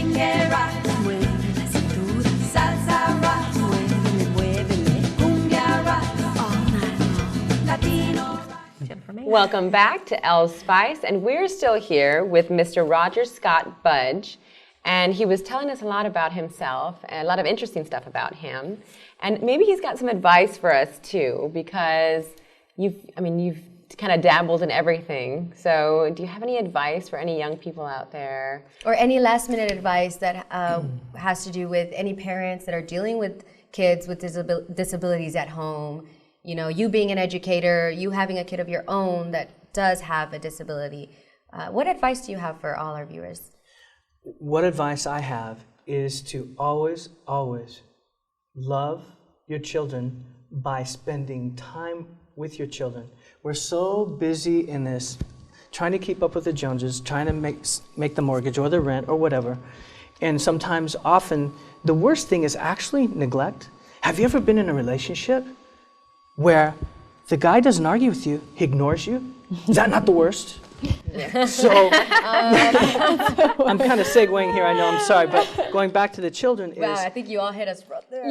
Ranchera, mueve la cintura. Salsa rock, muévele, muévele. Cumbia rock, all night long. Latino rock. Welcome back to Elle's Spice, and we're still here with Mr. Roger Scott Budge, and he was telling us a lot about himself and a lot of interesting stuff about him, and maybe he's got some advice for us too, because you've kind of dabbled in everything. So do you have any advice for any young people out there? Or any last minute advice that has to do with any parents that are dealing with kids with disabilities at home? You know, you being an educator, you having a kid of your own that does have a disability. What advice do you have for all our viewers? What advice I have is to always, always love your children by spending time with your children. We're so busy in this, trying to keep up with the Joneses, trying to make the mortgage or the rent or whatever. And sometimes, often, the worst thing is actually neglect. Have you ever been in a relationship where the guy doesn't argue with you, he ignores you? Is that not the worst? Yeah. So, I'm kind of segueing here, I know, I'm sorry, but going back to the children Wow, is, I think you all hit us right there.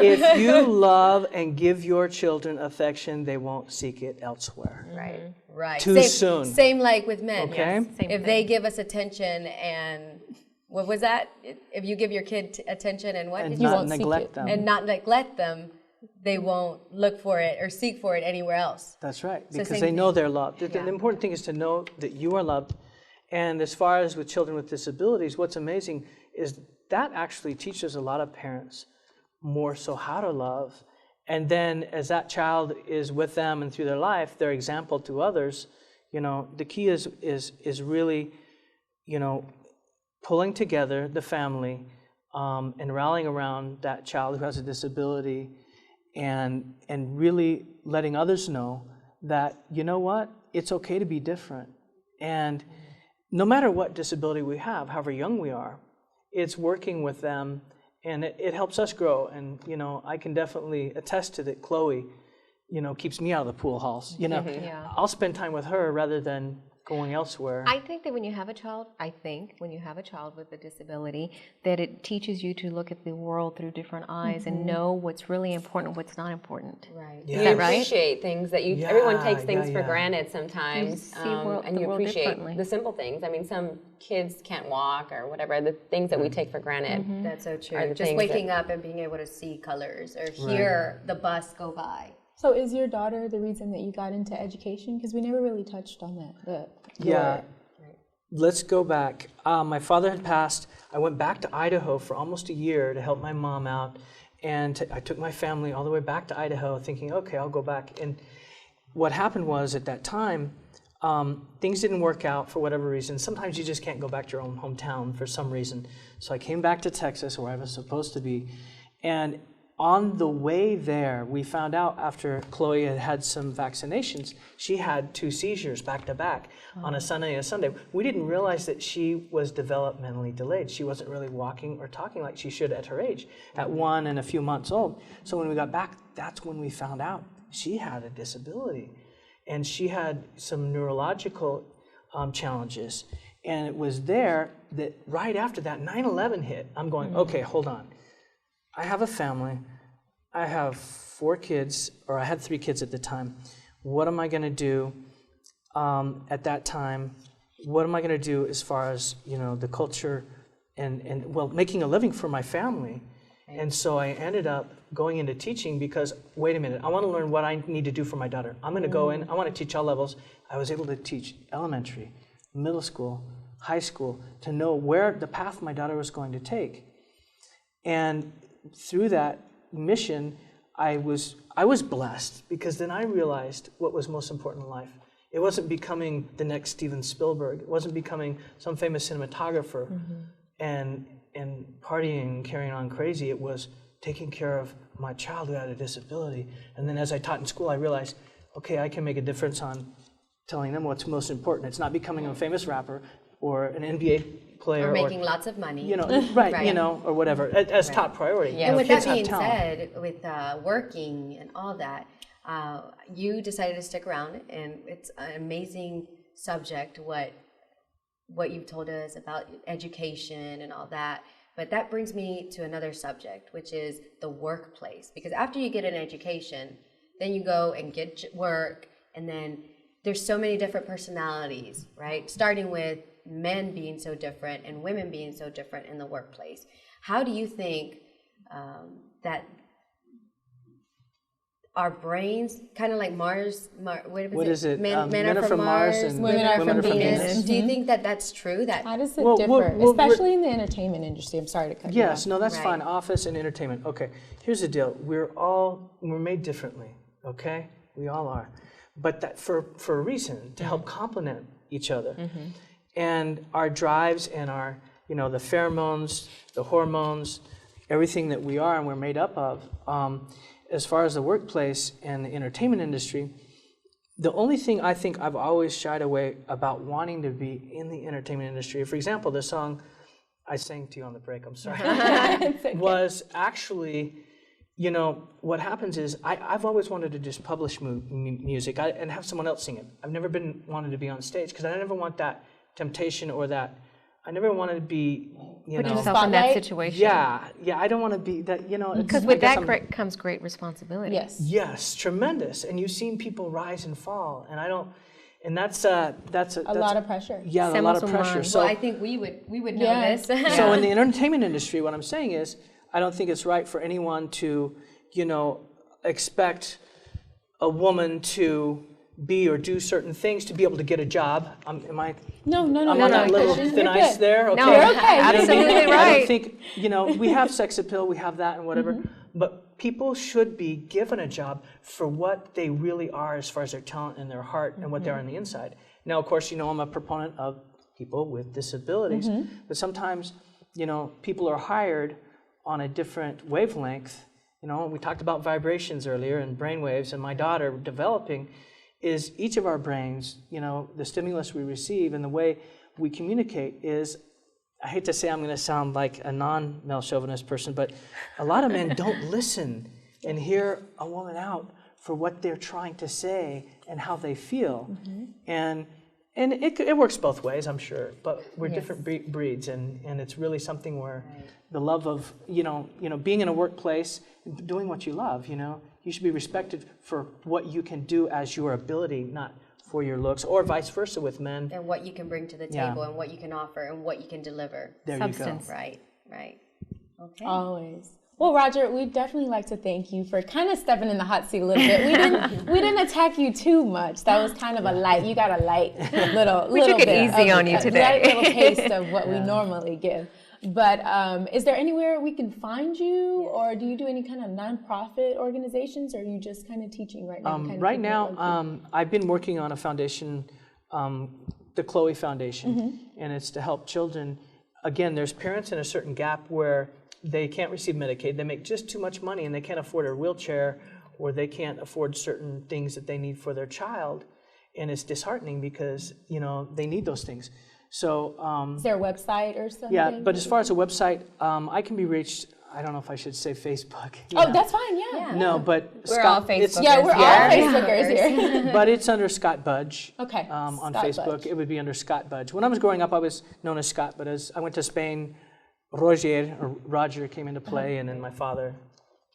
if you love and give your children affection, they won't seek it elsewhere. Right. Too soon. Same like with men. Okay. Yes. If they give us attention and, what was that? If you give your kid attention and what? And did you not neglect them. And not neglect them, they won't look for it or seek for it anywhere else. That's right, So because same they know thing. they're loved. The important thing is to know that you are loved. And as far as with children with disabilities, what's amazing is that actually teaches a lot of parents more so how to love. And then as that child is with them and through their life, their example to others, you know, the key is really, you know, pulling together the family and rallying around that child who has a disability, and really letting others know that, you know what, it's okay to be different. And no matter what disability we have, however young we are, it's working with them, and it helps us grow. And, you know, I can definitely attest to that. Chloe, you know, keeps me out of the pool halls. You know, I'll spend time with her rather than going elsewhere. I think that when you have a child, with a disability, that it teaches you to look at the world through different eyes and know what's really important, what's not important. Right. Yeah. You appreciate things that you, everyone takes things for yeah. granted sometimes. You see and the you world appreciate differently. the simple things. I mean, some kids can't walk or whatever, the things that we take for granted. That's so Are true. the Just things waking up and being able to see colors or hear the bus go by. So is your daughter the reason that you got into education? Because we never really touched on that. Yeah. Let's go back. My father had passed. I went back to Idaho for almost a year to help my mom out. And I took my family all the way back to Idaho thinking, okay, I'll go back. And what happened was at that time, things didn't work out for whatever reason. Sometimes you just can't go back to your own hometown for some reason. So I came back to Texas where I was supposed to be. And on the way there, we found out after Chloe had had some vaccinations, she had 2 seizures back to back on a Sunday and a Sunday. We didn't realize that she was developmentally delayed. She wasn't really walking or talking like she should at her age, at 1 and a few months old. So when we got back, that's when we found out she had a disability. And she had some neurological challenges. And it was there that right after that, 9/11 hit. I'm going, okay, hold on. I have a family. I have 4 kids, or I had 3 kids at the time. What am I going to do at that time? What am I going to do as far as, you know, the culture and well, making a living for my family? And so I ended up going into teaching because, wait a minute, I want to learn what I need to do for my daughter. I'm going to go in, I want to teach all levels. I was able to teach elementary, middle school, high school, to know where the path my daughter was going to take. And through that mission, I was blessed, because then I realized what was most important in life. It wasn't becoming the next Steven Spielberg. It wasn't becoming some famous cinematographer and partying and carrying on crazy. It was taking care of my child who had a disability. And then as I taught in school, I realized, okay, I can make a difference on telling them what's most important. It's not becoming a famous rapper or an NBA player, or making lots of money, you know, right, you know, or whatever, as top priority. Yeah. You And know, with kids that being have talent. said, with working and all that, you decided to stick around, and it's an amazing subject what what you've told us about education and all that. But that brings me to another subject, which is the workplace. Because after you get an education, then you go and get work, and then there's so many different personalities, right? Starting with men being so different and women being so different in the workplace. How do you think that our brains, kind of like Mars, what is it? Men are from Mars and women are from Venus. Do you think that that's true? That How does it Well, differ, well, especially in the entertainment industry? I'm sorry to cut you off. Yes, no, that's Right. fine. Office and entertainment. Okay, here's the deal. We're made differently, okay? We all are. But that for a reason, to help complement each other. And our drives and our, the pheromones, the hormones, everything that we are and we're made up of, as far as the workplace and the entertainment industry, the only thing I think I've always shied away about wanting to be in the entertainment industry, for example, the song I sang to you on the break, I'm sorry, was actually, what happens is I've always wanted to just publish music and have someone else sing it. I've never wanted to be on stage because I never want that temptation or that. I never wanted to be, Put yourself in that situation. Yeah, I don't want to be that, Because with that comes great responsibility. Yes. Yes, tremendous. And you've seen people rise and fall, and I don't, and that's a lot of pressure. Yeah, a lot of pressure. well, I think we would know Yeah. this. So in the entertainment industry, what I'm saying is, I don't think it's right for anyone to, expect a woman to be or do certain things to be able to get a job. Am I? No. I'm on that little thin ice there. Okay. No, You're okay. absolutely I right. don't think, we have sex appeal, we have that and whatever, but people should be given a job for what they really are as far as their talent and their heart and what they are on the inside. Now, of course, I'm a proponent of people with disabilities, but sometimes, people are hired on a different wavelength. We talked about vibrations earlier and brain waves, and my daughter developing is each of our brains, the stimulus we receive and the way we communicate is, I hate to say I'm going to sound like a non-male chauvinist person, but a lot of men don't listen and hear a woman out for what they're trying to say and how they feel. And it works both ways, I'm sure, but we're different breeds, and it's really something where the love of, being in a workplace, doing what you love, you should be respected for what you can do as your ability, not for your looks, or vice versa with men. And what you can bring to the table and what you can offer and what you can deliver. There Substance. you go. Right. Okay. Always. Well, Roger, we'd definitely like to thank you for kind of stepping in the hot seat a little bit. We didn't attack you too much. That was kind of a light. You got a light little. We took it bit easy of on you a today. light little taste of what we normally give. But is there anywhere we can find you, or do you do any kind of nonprofit organizations, or are you just kind of teaching right now? Right now, I've been working on a foundation, the Chloe Foundation, and it's to help children. Again, there's parents in a certain gap where they can't receive Medicaid. They make just too much money, and they can't afford a wheelchair, or they can't afford certain things that they need for their child, and it's disheartening because they need those things. So is there a website or something? yeah, but as far as a website, I can be reached. I don't know if I should say Facebook. Oh, that's fine. Yeah. No, but We're Scott, all Facebookers. Yeah, we're all Yeah. Facebookers here. but it's under Scott Budge. Okay. On Scott Facebook, Budge. it would be under Scott Budge. When I was growing up, I was known as Scott, but as I went to Spain, Roger came into play, and then my father.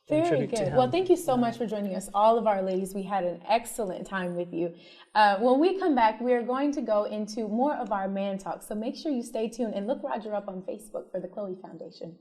in Very tribute to good. him. Well, thank you so much for joining us, all of our ladies. We had an excellent time with you. When we come back, we are going to go into more of our man talk. So make sure you stay tuned and look Roger up on Facebook for the Chloe Foundation.